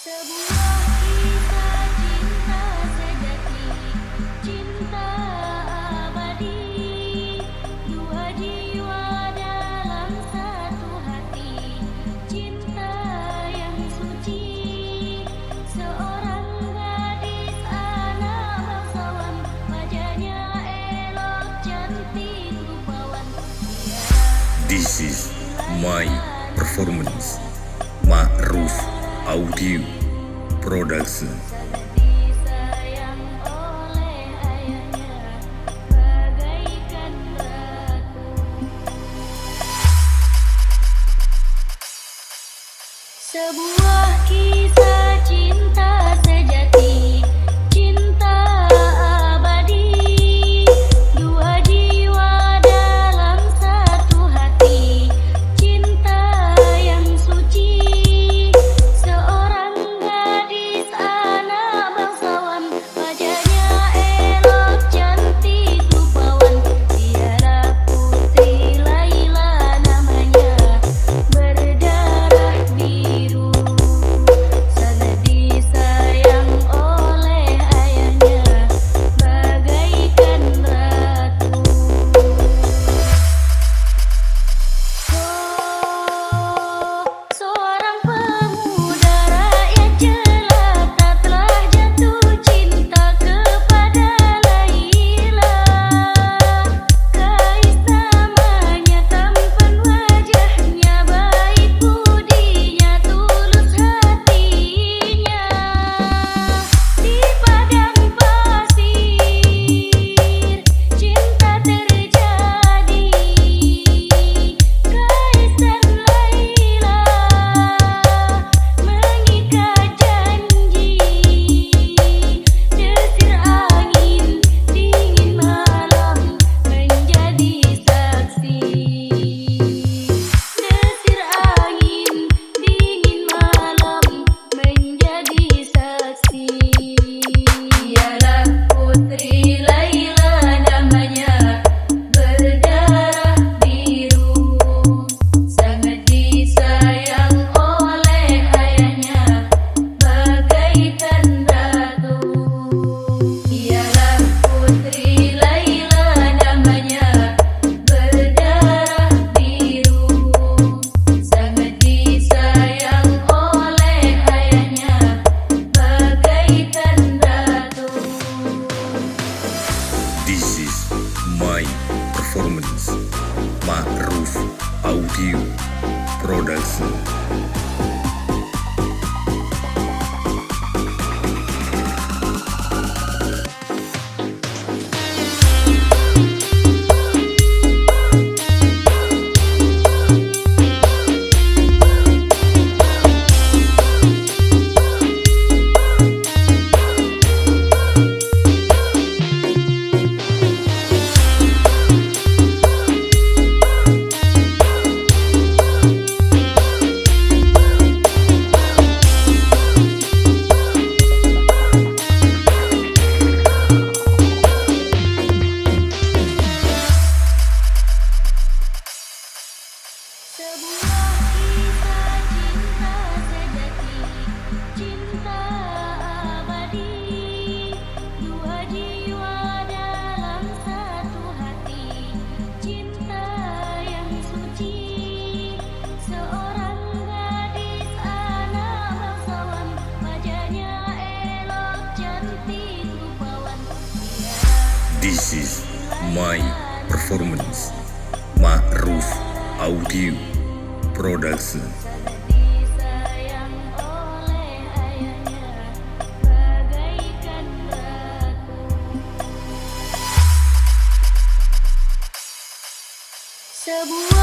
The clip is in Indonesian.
Sebuah kisah cinta sejati, cinta abadi, dua jiwa dalam satu hati, cinta yang suci. Seorang gadis anak bangsawan, wajahnya elok cantik rupawan. This is my performance, Ma'ruf Audio Production. Disayang oleh ayahnya bagaikan batu. Sebuah kisah cinta sejati, cinta abadi, dua jiwa dalam satu hati, cinta yang suci. Seorang gadis anak bangsawan, wajahnya elok cantik rupawan. Tiara putri Laila namanya, berdarah biru, sangat disayang oleh ayahnya bagaikan ratu. Seorang pemuda rakyat jelata telah jatuh cinta kepada Laila. Kais namanya, tampan wajahnya, baik budinya, tulus hatinya. Di padang pasir cinta terjadi, Kais dan Laila mengikat janji. Desir angin dingin malam menjadi saksi. Desir angin dingin malam menjadi saksi. Ialah putri Laila namanya, berdarah biru, sangat disayang oleh ayahnya bagaikan ratu. Ialah putri Laila namanya, berdarah biru, sangat disayang oleh ayahnya bagaikan ratu. This is my performance, Ma'ruf Audio Production. Sebuah kisah cinta sejati, cinta abadi, dua jiwa dalam satu hati, cinta yang suci. Seorang gadis anak bangsawan, wajahnya elok cantik rupawan. This is my performance, Ma'ruf Audio Production. Disayang oleh ayahnya bagaikan batu. Sebuah